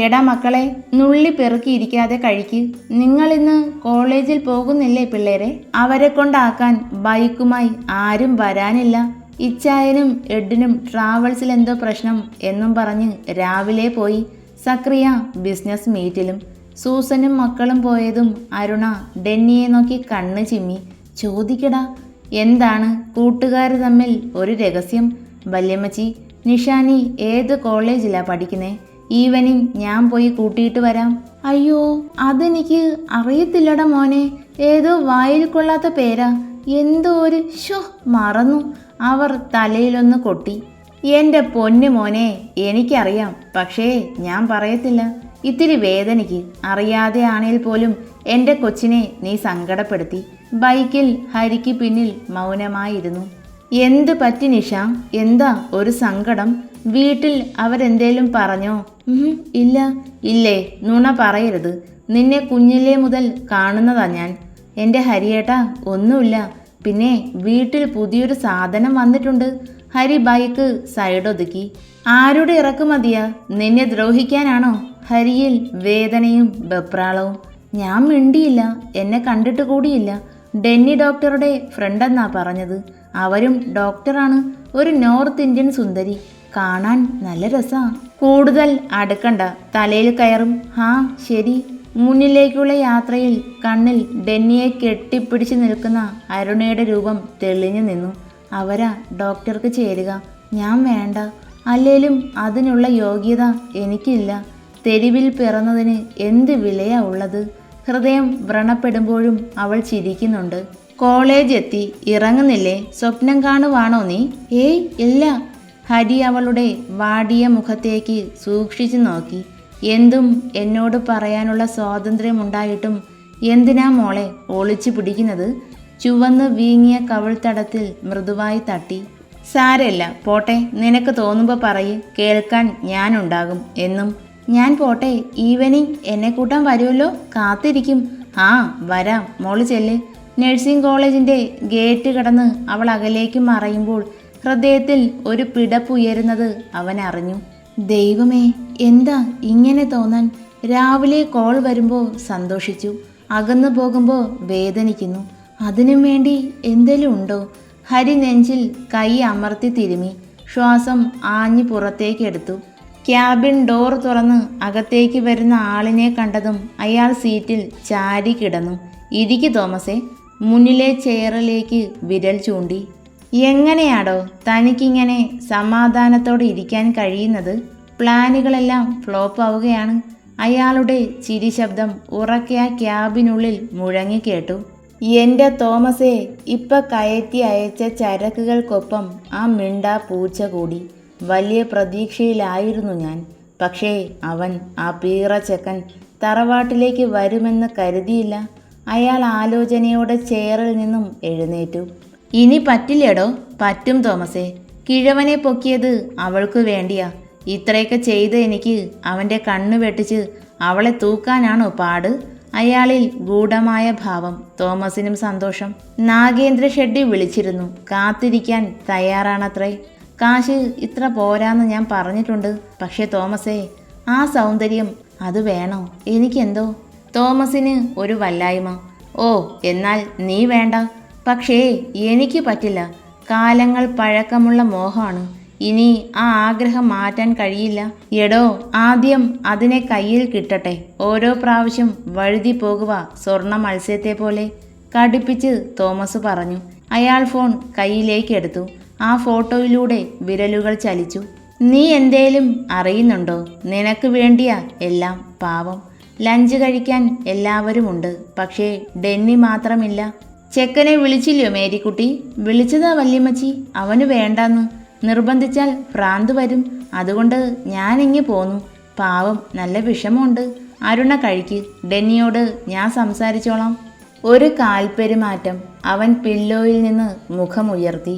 എടാ മക്കളെ, നുള്ളി പെറുക്കിയിരിക്കാതെ കഴിക്ക്. നിങ്ങളിന്ന് കോളേജിൽ പോകുന്നില്ലേ പിള്ളേരെ? അവരെ കൊണ്ടാക്കാൻ ബൈക്കുമായി ആരും വരാനില്ല. ഇച്ചായനും എഡിനും ട്രാവൽസിൽ എന്തോ പ്രശ്നം എന്നും പറഞ്ഞ് രാവിലെ പോയി. സക്രിയ ബിസിനസ് മീറ്റിലും. സൂസനും മക്കളും പോയതും അരുണ ഡെന്നിയെ നോക്കി കണ്ണ് ചിമ്മി. ചോദിക്കടാ, എന്താണ് കൂട്ടുകാർ തമ്മിൽ ഒരു രഹസ്യം? വല്യമ്മച്ചി, നിഷാനി ഏത് കോളേജിലാ പഠിക്കുന്നേ? ഈവനിങ് ഞാൻ പോയി കൂട്ടിയിട്ട് വരാം. അയ്യോ, അതെനിക്ക് അറിയത്തില്ലടാ മോനെ. ഏതോ വായിൽ കൊള്ളാത്ത പേരാ. എന്തോ ഒരു മറന്നു. അവർ തലയിലൊന്ന് കൊട്ടി. എൻ്റെ പൊന്നു മോനെ, എനിക്കറിയാം, പക്ഷേ ഞാൻ പറയത്തില്ല. ഇത്തിരി വേദനയ്ക്ക്. അറിയാതെ ആണേൽ പോലും എൻ്റെ കൊച്ചിനെ നീ സങ്കടപ്പെടുത്തി. ബൈക്കിൽ ഹരിക്ക് പിന്നിൽ മൗനമായിരുന്നു. എന്ത് പറ്റി നിഷ? എന്താ ഒരു സങ്കടം? വീട്ടിൽ അവരെന്തേലും പറഞ്ഞോ? ഇല്ല. ഇല്ലേ? നുണ പറയരുത്. നിന്നെ കുഞ്ഞിലേ മുതൽ കാണുന്നതാ ഞാൻ. എൻ്റെ ഹരിയേട്ടാ, ഒന്നുമില്ല. പിന്നെ വീട്ടിൽ പുതിയൊരു സാധനം വന്നിട്ടുണ്ട്. ഹരി ബൈക്ക് സൈഡൊതുക്കി. ആരുടെ ഇറക്കുമതിയാ? നിന്നെ ദ്രോഹിക്കാനാണോ? ഹരിയിൽ വേദനയും വെപ്രാളവും. ഞാൻ മിണ്ടിയില്ല. എന്നെ കണ്ടിട്ട് കൂടിയില്ല. ഡെന്നി ഡോക്ടറുടെ ഫ്രണ്ടെന്നാ പറഞ്ഞത്. അവരും ഡോക്ടറാണ്. ഒരു നോർത്ത് ഇന്ത്യൻ സുന്ദരി. കാണാൻ നല്ല രസാ. കൂടുതൽ അടുക്കണ്ട, തലയിൽ കയറും. ശരി. മുന്നിലേക്കുള്ള യാത്രയിൽ കണ്ണിൽ ഡെന്നിയെ കെട്ടിപ്പിടിച്ച് നിൽക്കുന്ന അരുണയുടെ രൂപം തെളിഞ്ഞു നിന്നു. അവരാ ഡോക്ടർക്ക് ചേരുക. ഞാൻ വേണ്ട. അല്ലേലും അതിനുള്ള യോഗ്യത എനിക്കില്ല. തെരുവിൽ പിറന്നതിന് എന്ത് വിലയാ ഉള്ളത്? ഹൃദയം വ്രണപ്പെടുമ്പോഴും അവൾ ചിരിക്കുന്നുണ്ട്. കോളേജ് എത്തി. ഇറങ്ങുന്നില്ലേ? സ്വപ്നം കാണുവാണോ നീ? ഏയ് ഇല്ല. ഹരി അവളുടെ വാടിയ മുഖത്തേക്ക് സൂക്ഷിച്ചു നോക്കി. എന്തും എന്നോട് പറയാനുള്ള സ്വാതന്ത്ര്യമുണ്ടായിട്ടും എന്തിനാ മോളെ ഒളിച്ചു പിടിക്കുന്നത്? ചുവന്ന് വീങ്ങിയ കവിൾത്തടത്തിൽ മൃദുവായി തട്ടി. സാരമില്ല, പോട്ടെ. നിനക്ക് തോന്നുമ്പോൾ പറയ്, കേൾക്കാൻ ഞാനുണ്ടാകും എന്നും. ഞാൻ പോട്ടെ. ഈവനിങ് എന്നെ കൂട്ടാൻ വരുമല്ലോ? കാത്തിരിക്കും. വരാം. മോള് ചെല്ല്. നഴ്സിംഗ് കോളേജിൻ്റെ ഗേറ്റ് കടന്ന് അവൾ അകലേക്ക് മറയുമ്പോൾ ഹൃദയത്തിൽ ഒരു പിടപ്പുയരുന്നത് അവൻ അറിഞ്ഞു. ദൈവമേ, എന്താ ഇങ്ങനെ തോന്നാൻ? രാവിലെ കോൾ വരുമ്പോൾ സന്തോഷിച്ചു, അകന്നു പോകുമ്പോൾ വേദനിക്കുന്നു. അതിനും വേണ്ടി എന്തേലും ഉണ്ടോ? ഹരി നെഞ്ചിൽ കൈ അമർത്തി തിരുമി. ശ്വാസം ആഞ്ഞു പുറത്തേക്കെടുത്തു. ക്യാബിൻ ഡോർ തുറന്ന് അകത്തേക്ക് വരുന്ന ആളിനെ കണ്ടതും അയാൾ സീറ്റിൽ ചാരി കിടന്നു. ഇരിക്കു തോമസേ. മുന്നിലെ ചെയറിലേക്ക് വിരൽ ചൂണ്ടി. എങ്ങനെയാടോ തനിക്കിങ്ങനെ സമാധാനത്തോടെ ഇരിക്കാൻ കഴിയുന്നത്? പ്ലാനുകളെല്ലാം ഫ്ലോപ്പ് ആവുകയാണ്. അയാളുടെ ചിരി ശബ്ദം ഉറക്കെ ആ ക്യാബിനുള്ളിൽ മുഴങ്ങിക്കേട്ടു. എൻ്റെ തോമസേ, ഇപ്പം കയറ്റി അയച്ച ചരക്കുകൾക്കൊപ്പം ആ മിണ്ടാ പൂച്ച കൂടി. വലിയ പ്രതീക്ഷയിലായിരുന്നു ഞാൻ. പക്ഷേ അവൻ, ആ പീറച്ചക്കൻ, തറവാട്ടിലേക്ക് വരുമെന്ന് കരുതിയില്ല. അയാൾ ആലോചനയോടെ ചെയറിൽ നിന്നും എഴുന്നേറ്റു. ഇനി പറ്റില്ലടോ. പറ്റും തോമസേ. കിഴവനെ പൊക്കിയത് അവൾക്ക് വേണ്ടിയാ. ഇത്രയൊക്കെ ചെയ്ത് എനിക്ക് അവൻ്റെ കണ്ണ് വെട്ടിച്ച് അവളെ തൂക്കാനാണോ പാട്? അയാളിൽ ഗൂഢമായ ഭാവം. തോമസിനും സന്തോഷം. നാഗേന്ദ്ര ഷെഡ്ഡി വിളിച്ചിരുന്നു. കാത്തിരിക്കാൻ തയ്യാറാണത്രേ. കാശ് ഇത്ര പോരാന്ന് ഞാൻ പറഞ്ഞിട്ടുണ്ട്. പക്ഷേ തോമസേ, ആ സൗന്ദര്യം അത് വേണോ? എനിക്കെന്തോ. തോമസിന് ഒരു വല്ലായ്മ. എന്നാൽ നീ വേണ്ട. പക്ഷേ എനിക്ക് പറ്റില്ല. കാലങ്ങൾ പഴക്കമുള്ള മോഹമാണ്. ഇനി ആ ആഗ്രഹം മാറ്റാൻ കഴിയില്ല. എടോ, ആദ്യം അതിനെ കയ്യിൽ കിട്ടട്ടെ. ഓരോ പ്രാവശ്യം വഴുതി പോകുക സ്വർണ്ണ മത്സ്യത്തെ പോലെ, കടുപ്പിച്ച് തോമസ് പറഞ്ഞു. അയാൾ ഫോൺ കയ്യിലേക്കെടുത്തു. ആ ഫോട്ടോയിലൂടെ വിരലുകൾ ചലിച്ചു. നീ എന്തേലും അറിയുന്നുണ്ടോ? നിനക്ക് വേണ്ടിയാ എല്ലാം. പാവം. ലഞ്ച് കഴിക്കാൻ എല്ലാവരുമുണ്ട്. പക്ഷേ ഡെന്നി മാത്രമില്ല. ചെക്കനെ വിളിച്ചില്ലയോ മേരിക്കുട്ടി? വിളിച്ചതാ വല്യമ്മച്ചി. അവന് വേണ്ടാന്ന്. നിർബന്ധിച്ചാൽ ഭ്രാന്ത് വരും. അതുകൊണ്ട് ഞാനിങ്ങി പോന്നു. പാവം, നല്ല വിഷമമുണ്ട്. അരുണ കഴിക്ക്. ഡെന്നിയോട് ഞാൻ സംസാരിച്ചോളാം. ഒരു കാൽപ്പെരുമാറ്റം. അവൻ പില്ലോയിൽ നിന്ന് മുഖമുയർത്തി.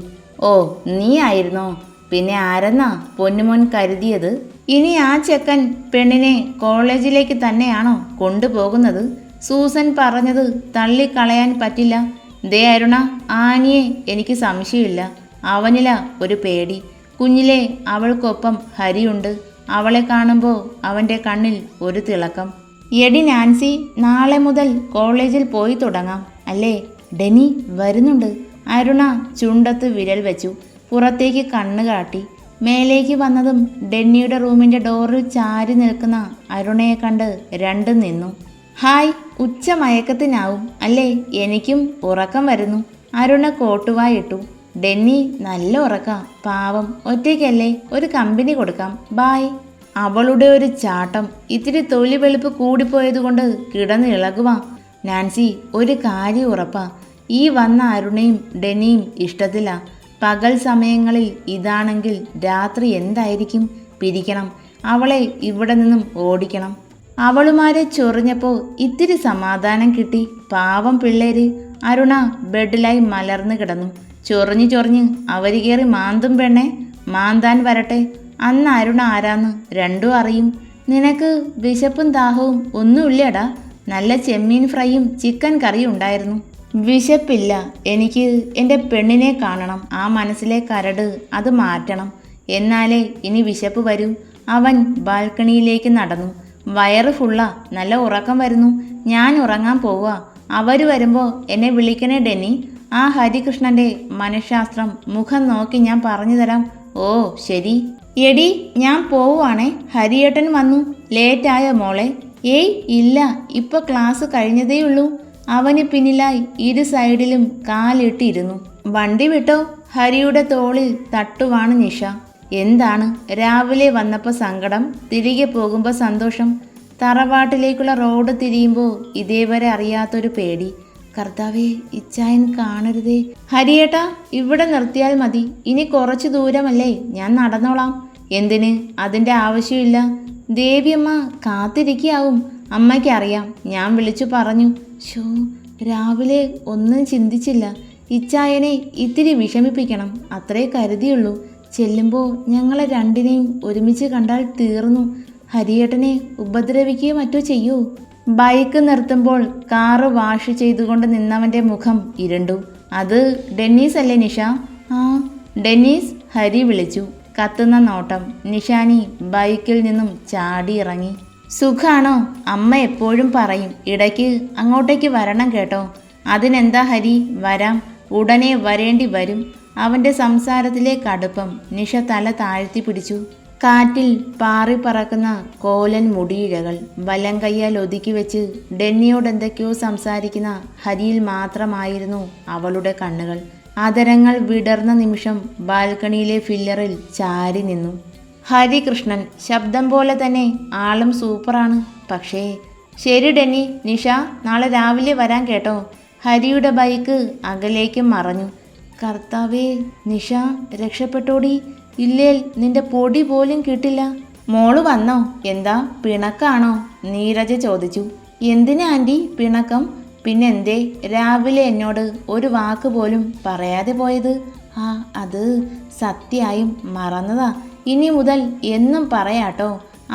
നീ ആയിരുന്നോ? പിന്നെ ആരെന്നാ പൊന്നുമോൻ കരുതിയത്? ഇനി ആ ചെക്കൻ പെണ്ണിനെ കോളേജിലേക്ക് തന്നെയാണോ കൊണ്ടുപോകുന്നത്? സൂസൻ പറഞ്ഞത് തള്ളിക്കളയാൻ പറ്റില്ല. ദേ അരുണ, ആനിയെ എനിക്ക് സംശയമില്ല. അവനില ഒരു പേടി. കുഞ്ഞിലെ അവൾക്കൊപ്പം ഹരിയുണ്ട്. അവളെ കാണുമ്പോൾ അവൻ്റെ കണ്ണിൽ ഒരു തിളക്കം. എടി നാൻസി, നാളെ മുതൽ കോളേജിൽ പോയി തുടങ്ങാം അല്ലേ? ഡെന്നി വരുന്നുണ്ട്. അരുണ ചുണ്ടത്ത് വിരൽ വെച്ചു. പുറത്തേക്ക് കണ്ണ് കാട്ടി. മേലേക്ക് വന്നതും ഡെന്നിയുടെ റൂമിൻ്റെ ഡോറിൽ ചാരി നിൽക്കുന്ന അരുണയെ കണ്ട് രണ്ടും നിന്നു. ഹായ്, ഉച്ച മയക്കത്തിനാവും അല്ലേ? എനിക്കും ഉറക്കം വരുന്നു. അരുണ കോട്ടുവായിട്ടു. ഡെന്നി നല്ല ഉറക്ക, പാവം, ഒറ്റയ്ക്കല്ലേ, ഒരു കമ്പനി കൊടുക്കാം, ബായ്. അവളുടെ ഒരു ചാട്ടം. ഇത്തിരി തൊലി വെളുപ്പ് കൂടിപ്പോയതുകൊണ്ട് കിടന്ന് ഇളകുവാ. നാൻസി, ഒരു കാര്യം ഉറപ്പാ, ഈ വന്ന അരുണയും ഡെന്നിയും ഇഷ്ടത്തില്ല. പകൽ സമയങ്ങളിൽ ഇതാണെങ്കിൽ രാത്രി എന്തായിരിക്കും? പിരിക്കണം. അവളെ ഇവിടെ നിന്നും ഓടിക്കണം. അവളുമാരെ ചൊറിഞ്ഞപ്പോൾ ഇത്തിരി സമാധാനം കിട്ടി. പാവം പിള്ളേര്. അരുണ ബെഡിലായി മലർന്നു കിടന്നു. ചൊറിഞ്ഞു ചൊറിഞ്ഞ് അവർ കയറി മാന്തും പെണ്ണെ. മാന്താൻ വരട്ടെ. അന്ന് അരുണ ആരാന്ന് രണ്ടും അറിയും. നിനക്ക് വിശപ്പും ദാഹവും ഒന്നുമില്ലടാ. നല്ല ചെമ്മീൻ ഫ്രൈയും ചിക്കൻ കറിയും ഉണ്ടായിരുന്നു. വിശപ്പില്ല, എനിക്ക് എൻ്റെ പെണ്ണിനെ കാണണം. ആ മനസ്സിലെ കരട് അത് മാറ്റണം. എന്നാലേ ഇനി വിശപ്പ് വരൂ. അവൻ ബാൽക്കണിയിലേക്ക് നടന്നു. വയറ് ഫുള്ളാ, നല്ല ഉറക്കം വരുന്നു. ഞാൻ ഉറങ്ങാൻ പോവുക. അവർ വരുമ്പോൾ എന്നെ വിളിക്കണേ ഡെന്നി. ആ ഹരികൃഷ്ണൻ്റെ മനഃശാസ്ത്രം മുഖം നോക്കി ഞാൻ പറഞ്ഞു തരാം. ഓ ശരി. എടി, ഞാൻ പോവുകയാണേ. ഹരിയേട്ടൻ വന്നു. ലേറ്റായോ മോളെ? ഏയ് ഇല്ല, ഇപ്പോൾ ക്ലാസ് കഴിഞ്ഞതേയുള്ളൂ. അവന് പിന്നിലായി ഇരു സൈഡിലും കാലിട്ടിരുന്നു. വണ്ടി വിട്ടോ? ഹരിയുടെ തോളിൽ തട്ടുവാണ് നിഷ. എന്താണ്? രാവിലെ വന്നപ്പോൾ സങ്കടം, തിരികെ പോകുമ്പോൾ സന്തോഷം. തറവാട്ടിലേക്കുള്ള റോഡ് തിരിയുമ്പോൾ ഇതേവരെ അറിയാത്തൊരു പേടി. കർത്താവേ, ഇച്ചായൻ കാണരുതേ. ഹരിയേട്ടാ, ഇവിടെ നിർത്തിയാൽ മതി. ഇനി കുറച്ച് ദൂരമല്ലേ, ഞാൻ നടന്നോളാം. എന്തിന്? അതിൻ്റെ ആവശ്യമില്ല. ദേവിയമ്മ കാത്തിരിക്കാവും. അമ്മയ്ക്കറിയാം. ഞാൻ വിളിച്ചു പറഞ്ഞു. ഷോ, രാവിലെ ഒന്നും ചിന്തിച്ചില്ല. ഇച്ചായനെ ഇത്തിരി വിഷമിപ്പിക്കണം, അത്രേ കരുതിയുള്ളൂ. ചെല്ലുമ്പോൾ ഞങ്ങളെ രണ്ടിനെയും ഒരുമിച്ച് കണ്ടാൽ തീർന്നു. ഹരിയേട്ടനെ ഉപദ്രവിക്കുകയോ മറ്റോ ചെയ്യൂ. ബൈക്ക് നിർത്തുമ്പോൾ കാറ് വാഷ് ചെയ്തുകൊണ്ട് നിന്നവൻ്റെ മുഖം ഇരുണ്ടു. അത് ഡെന്നീസ് അല്ലേ നിഷ? ആ ഡെന്നീസ്, ഹരി വിളിച്ചു. കത്തുന്ന നോട്ടം. നിഷാനി ബൈക്കിൽ നിന്നും ചാടി ഇറങ്ങി. സുഖാണോ? അമ്മ എപ്പോഴും പറയും ഇടയ്ക്ക് അങ്ങോട്ടേക്ക് വരണം കേട്ടോ. അതിനെന്താ ഹരി, വരാം. ഉടനെ വരേണ്ടി വരും. അവൻ്റെ സംസാരത്തിലെ കടുപ്പം. നിഷ തല താഴ്ത്തി പിടിച്ചു. കാറ്റിൽ പാറി പറക്കുന്ന കോലൻ മുടിയിഴകൾ വലം കയ്യാൽ ഒതുക്കി വെച്ച് ഡെന്നിയോട് എന്തൊക്കെയോ സംസാരിക്കുന്ന ഹരിയിൽ മാത്രമായിരുന്നു അവളുടെ കണ്ണുകൾ. ആദരങ്ങൾ വിടർന്ന നിമിഷം ബാൽക്കണിയിലെ ഫില്ലറിൽ ചാരി നിന്നു. ഹരികൃഷ്ണൻ. ശബ്ദം പോലെ തന്നെ ആളും സൂപ്പറാണ്. പക്ഷേ ശരി ഡെന്നി, നിഷ നാളെ രാവിലെ വരാൻ കേട്ടോ. ഹരിയുടെ ബൈക്ക് അകലേക്ക് മറഞ്ഞു. കർത്താവേ, നിഷ രക്ഷപ്പെട്ടോടി. ഇല്ലേൽ നിന്റെ പൊടി പോലും കിട്ടില്ല. മോള് വന്നോ? എന്താ പിണക്കാണോ? നീരജ ചോദിച്ചു. എന്തിനാ ആൻറ്റി പിണക്കം? പിന്നെന്തേ രാവിലെ എന്നോട് ഒരു വാക്ക് പോലും പറയാതെ പോയത്? ആ, അത് സത്യമായും മറന്നതാ. ഇനി മുതൽ എന്നും പറയാട്ടോ.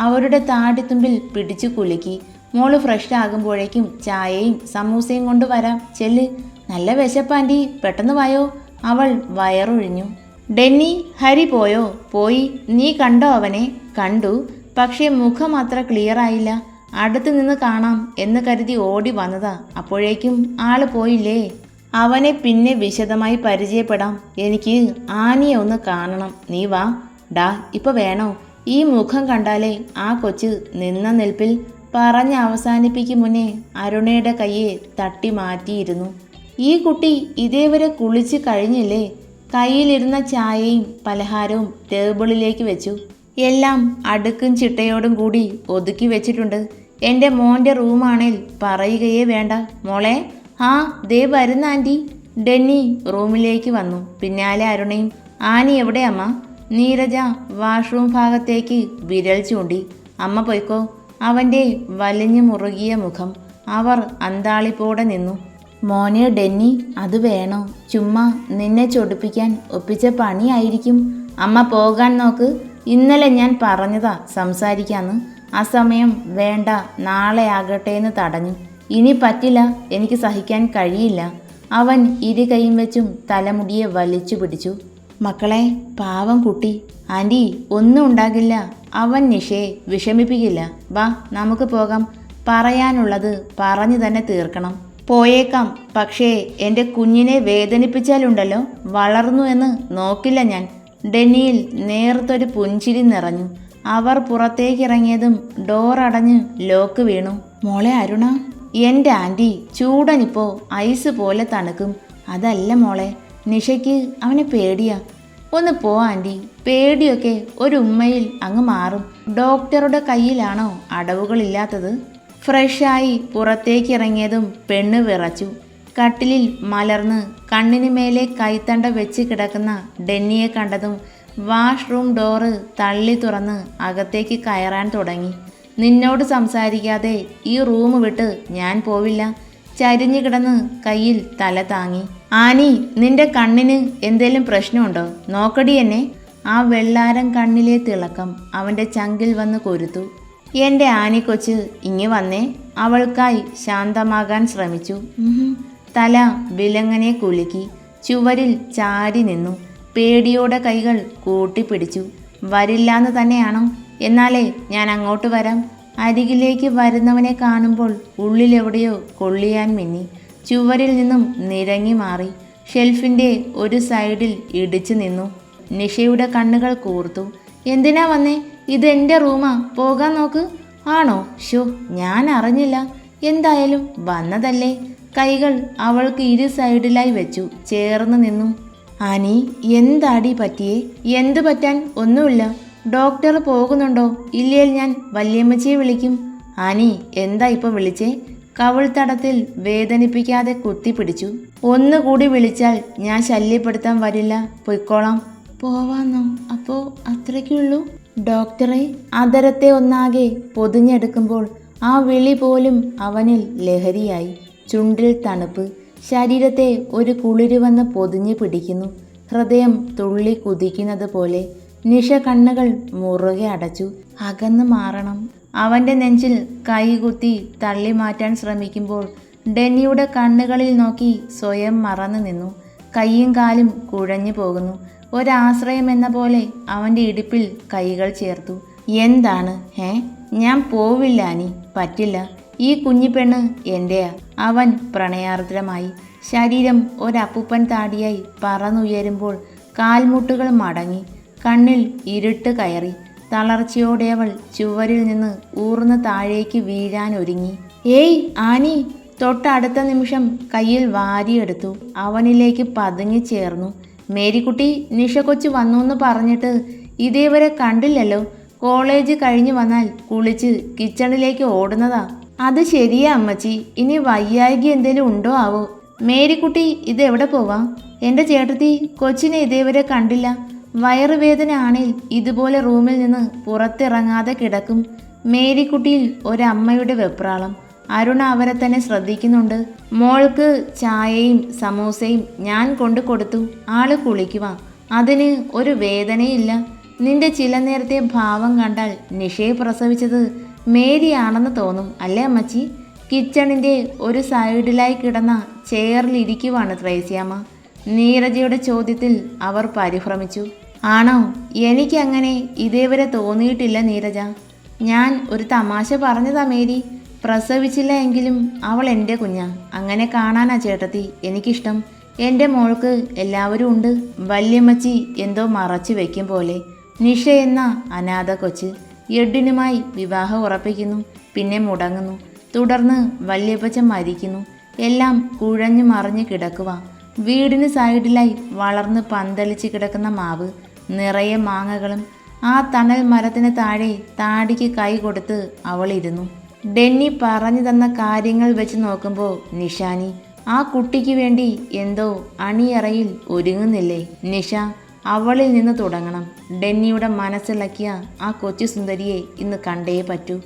അവരുടെ താടിത്തുമ്പിൽ പിടിച്ചു കുലുക്കി. മോള് ഫ്രഷ് ആകുമ്പോഴേക്കും ചായയും സമൂസയും കൊണ്ടുവരാം. ചെല്ല്. നല്ല വിശപ്പാൻറ്റി, പെട്ടെന്ന് വായോ. അവൾ വയറൊഴിഞ്ഞു. ഡെന്നി, ഹരി പോയോ? പോയി. നീ കണ്ടോ അവനെ? കണ്ടു. പക്ഷേ മുഖം അത്ര ക്ലിയർ ആയില്ല. അടുത്ത് നിന്ന് കാണാം എന്ന് കരുതി ഓടി വന്നതാ. അപ്പോഴേക്കും ആള് പോയില്ലേ? അവനെ പിന്നെ വിശദമായി പരിചയപ്പെടാം. എനിക്ക് ആനിയെ ഒന്ന് കാണണം. നീ വാ. ഡാ, ഇപ്പൊ വേണോ? ഈ മുഖം കണ്ടാലേ ആ കൊച്ച് നിന്ന നിൽപ്പിൽ. പറഞ്ഞ് അവസാനിപ്പിക്കും മുന്നേ അരുണയുടെ കയ്യെ തട്ടി മാറ്റിയിരുന്നു. ഈ കുട്ടി ഇതേവരെ കുളിച്ച് കഴിഞ്ഞില്ലേ? കയ്യിലിരുന്ന ചായയും പലഹാരവും ടേബിളിലേക്ക് വെച്ചു. എല്ലാം അടുക്കും ചിട്ടയോടും കൂടി ഒതുക്കി വെച്ചിട്ടുണ്ട്. എൻ്റെ മോൻ്റെ റൂമാണേൽ പറയുകയേ വേണ്ട. മോളെ. ആ ദേ വരുന്ന ആൻറ്റി. ഡെന്നി റൂമിലേക്ക് വന്നു. പിന്നാലെ അരുണയും. ആനി എവിടെ അമ്മ? നീരജ വാഷ്റൂം ഭാഗത്തേക്ക് വിരൽ ചൂണ്ടി. അമ്മ പോയിക്കോ. അവൻ്റെ വലിഞ്ഞു മുറുകിയ മുഖം. അവർ അന്താളിപ്പോടെ നിന്നു. മോനെ ഡെന്നി, അത് വേണോ? ചുമ്മാ നിന്നെ ചൊടിപ്പിക്കാൻ ഒപ്പിച്ച പണിയായിരിക്കും. അമ്മ പോകാൻ നോക്ക്. ഇന്നലെ ഞാൻ പറഞ്ഞതാ സംസാരിക്കാന്ന്. ആ സമയം വേണ്ട, നാളെ ആകട്ടെ എന്ന് തടഞ്ഞു. ഇനി പറ്റില്ല, എനിക്ക് സഹിക്കാൻ കഴിയില്ല. അവൻ ഇരു കൈയും വെച്ചും തലമുടിയെ വലിച്ചു പിടിച്ചു. മക്കളെ, പാവം കുട്ടി. ആൻറ്റി, ഒന്നും ഉണ്ടാകില്ല. അവൻ നിഷയെ വിഷമിപ്പിക്കില്ല. വാ നമുക്ക് പോകാം. പറയാനുള്ളത് പറഞ്ഞു തന്നെ തീർക്കണം. പോയേക്കാം, പക്ഷേ എൻ്റെ കുഞ്ഞിനെ വേദനിപ്പിച്ചാലുണ്ടല്ലോ വളർന്നു എന്ന് നോക്കില്ല ഞാൻ. ഡെന്നിയിൽ നേർത്തൊരു പുഞ്ചിരി നിറഞ്ഞു. അവർ പുറത്തേക്കിറങ്ങിയതും ഡോർ അടഞ്ഞ് ലോക്ക് വീണു. മോളെ അരുണ, എൻ്റെ ആൻറ്റി ചൂടനിപ്പോൾ ഐസ് പോലെ തണുക്കും. അതല്ല മോളെ, നിഷയ്ക്ക് അവനെ പേടിയാ. ഒന്ന് പോ ആൻറ്റി, പേടിയൊക്കെ ഒരു ഉമ്മയിൽ അങ്ങ് മാറും. ഡോക്ടറുടെ കയ്യിലാണോ അടവുകളില്ലാത്തത്? ഫ്രഷായി പുറത്തേക്കിറങ്ങിയതും പെണ്ണ് വിറച്ചു. കട്ടിലിൽ മലർന്ന് കണ്ണിന് മേലെ കൈത്തണ്ട വെച്ച് കിടക്കുന്ന ഡെന്നിയെ കണ്ടതും വാഷ്റൂം ഡോറ് തള്ളി തുറന്ന് അകത്തേക്ക് കയറാൻ തുടങ്ങി. നിന്നോട് സംസാരിക്കാതെ ഈ റൂം വിട്ട് ഞാൻ പോവില്ല. ചരിഞ്ഞു കിടന്ന് കയ്യിൽ തല താങ്ങി. ആനി, നിന്റെ കണ്ണിന് എന്തേലും പ്രശ്നമുണ്ടോ? നോക്കടി എന്നെ. ആ വെള്ളാരം കണ്ണിലെ തിളക്കം അവൻ്റെ ചങ്കിൽ വന്ന് കൊരുത്തു. എൻ്റെ ആനിക്കൊച്ച് ഇങ്ങി വന്നേ. അവൾക്കായി ശാന്തമാകാൻ ശ്രമിച്ചു. തല വിലങ്ങനെ കുലുക്കി ചുവരിൽ ചാരി നിന്നു. പേടിയോടെ കൈകൾ കൂട്ടിപ്പിടിച്ചു. വരില്ലാന്ന് തന്നെയാണോ? എന്നാലേ ഞാൻ അങ്ങോട്ട് വരാം. അരികിലേക്ക് വരുന്നവനെ കാണുമ്പോൾ ഉള്ളിലെവിടെയോ കൊള്ളിയാൻ മിന്നി. ചുവരിൽ നിന്നും നിരങ്ങി മാറി. ഷെൽഫിൻ്റെ ഒരു സൈഡിൽ ഇടിച്ചു നിന്നു. നിഷയുടെ കണ്ണുകൾ കൂർത്തു. എന്തിനാ വന്നേ? ഇതെൻ്റെ റൂമാ, പോകാൻ നോക്ക്. ആണോ? ഷോ, ഞാൻ അറിഞ്ഞില്ല. എന്തായാലും വന്നതല്ലേ. കൈകൾ അവൾക്ക് ഇരു സൈഡിലായി വെച്ചു ചേർന്ന് നിന്നു. ആനി, എന്താടി പറ്റിയേ? എന്ത് പറ്റാൻ? ഒന്നുമില്ല. ഡോക്ടർ പോകുന്നുണ്ടോ? ഇല്ലേൽ ഞാൻ വല്യമ്മച്ചിയെ വിളിക്കും. ആനി, എന്താ ഇപ്പോൾ വിളിച്ചേ? കവിൾ തടത്തിൽ വേദനിപ്പിക്കാതെ കുത്തിപ്പിടിച്ചു. ഒന്നുകൂടി വിളിച്ചാൽ ഞാൻ ശല്യപ്പെടുത്താൻ വരില്ല. പൊയ്ക്കോളാം. പോവാന്നോ? അപ്പോൾ അത്രയ്ക്കുള്ളൂ? ഡോക്ടറെ അതരത്തെ ഒന്നാകെ പൊതിഞ്ഞെടുക്കുമ്പോൾ ആ വിളി പോലും അവനിൽ ലഹരിയായി. ചുണ്ടിൽ തണുപ്പ്, ശരീരത്തെ ഒരു കുളിര് വന്ന് പൊതിഞ്ഞു പിടിക്കുന്നു. ഹൃദയം തുള്ളി കുതിക്കുന്നത് പോലെ. നിഷ കണ്ണുകൾ മുറുകെ അടച്ചു. അകന്നു മാറണം. അവൻ്റെ നെഞ്ചിൽ കൈകുത്തി തള്ളി മാറ്റാൻ ശ്രമിക്കുമ്പോൾ ഡെന്നിയുടെ കണ്ണുകളിൽ നോക്കി സ്വയം മറന്നു നിന്നു. കൈയും കാലും കുഴഞ്ഞു പോകുന്നു. ഒരാശ്രയം എന്ന പോലെ അവൻ്റെ ഇടുപ്പിൽ കൈകൾ ചേർത്തു. എന്താണ്? ഞാൻ പോവില്ല ആനി, പറ്റില്ല. ഈ കുഞ്ഞിപ്പെണ്ണ് എൻ്റെയാ. അവൻ പ്രണയാർദ്രമായി. ശരീരം ഒരപ്പൂപ്പൻ താടിയായി പറന്നുയരുമ്പോൾ കാൽമുട്ടുകൾ മടങ്ങി. കണ്ണിൽ ഇരുട്ട് കയറി. തളർച്ചയോടെ അവൾ ചുവരിൽ നിന്ന് ഊർന്ന് താഴേക്ക് വീഴാൻ ഒരുങ്ങി. ഏയ് ആനി! തൊട്ടടുത്ത നിമിഷം കയ്യിൽ വാരിയെടുത്തു. അവനിലേക്ക് പതുങ്ങി ചേർന്നു. മേരിക്കുട്ടി, നിഷ കൊച്ചു വന്നു പറഞ്ഞിട്ട് ഇതേവരെ കണ്ടില്ലല്ലോ. കോളേജ് കഴിഞ്ഞു വന്നാൽ കുളിച്ച് കിച്ചണിലേക്ക് ഓടുന്നതാ. അത് ശരിയാ അമ്മച്ചി. ഇനി വയ്യായ്ക എന്തേലും ഉണ്ടോ ആവോ? മേരിക്കുട്ടി, ഇതെവിടെ പോവാം? എൻ്റെ ചേട്ടത്തി കൊച്ചിനെ ഇതേവരെ കണ്ടില്ല. വയറുവേദന ആണെങ്കിൽ ഇതുപോലെ റൂമിൽ നിന്ന് പുറത്തിറങ്ങാതെ കിടക്കും. മേരിക്കുട്ടിയിൽ ഒരമ്മയുടെ വെപ്രാളം. അരുണ അവരെ തന്നെ ശ്രദ്ധിക്കുന്നുണ്ട്. മോൾക്ക് ചായയും സമൂസയും ഞാൻ കൊണ്ടു കൊടുത്തു. ആള് കുളിക്കുവാ. അതിന് ഒരു വേദനയില്ല. നിന്റെ ചില നേരത്തെ ഭാവം കണ്ടാൽ നിഷയെ പ്രസവിച്ചത് മേരിയാണെന്ന് തോന്നും അല്ലേ അമ്മച്ചി? കിച്ചണിൻ്റെ ഒരു സൈഡിലായി കിടന്ന ചെയറിലിരിക്കുവാണ് ത്രേസ്യാമ്മ. നീരജയുടെ ചോദ്യത്തിൽ അവർ പരിഭ്രമിച്ചു. ആണോ? എനിക്കങ്ങനെ ഇതേവരെ തോന്നിയിട്ടില്ല നീരജ. ഞാൻ ഒരു തമാശ പറഞ്ഞതാ മേരി. പ്രസവിച്ചില്ല എങ്കിലും അവൾ എൻ്റെ കുഞ്ഞാ. അങ്ങനെ കാണാനാ ചേട്ടത്തി എനിക്കിഷ്ടം. എൻ്റെ മോൾക്ക് എല്ലാവരും ഉണ്ട്. വല്യമ്മച്ചി എന്തോ മറച്ചു വെക്കും പോലെ. നിഷ എന്ന അനാഥ കൊച്ച്. എഡിനുമായി വിവാഹം ഉറപ്പിക്കുന്നു, പിന്നെ മുടങ്ങുന്നു. തുടർന്ന് വല്യപ്പച്ചൻ മരിക്കുന്നു. എല്ലാം കുഴഞ്ഞു മറിഞ്ഞ് കിടക്കുക. വീടിന് സൈഡിലായി വളർന്ന് പന്തലിച്ച് കിടക്കുന്ന മാവ്, നിറയെ മാങ്ങകളും. ആ തണൽ മരത്തിന് താഴെ താടിക്ക് കൈ കൊടുത്ത് അവളിരുന്നു. ഡെന്നി പറഞ്ഞു തന്ന കാര്യങ്ങൾ വെച്ച് നോക്കുമ്പോൾ നിഷാനി ആ കുട്ടിക്ക് വേണ്ടി എന്തോ അണിയറയിൽ ഒരുങ്ങുന്നില്ലേ? നിഷ അവളിൽ നിന്ന് തുടങ്ങണം. ഡെന്നിയുടെ മനസ്സിളക്കിയ ആ കൊച്ചു സുന്ദരിയെ ഇന്ന് കണ്ടേ പറ്റൂ.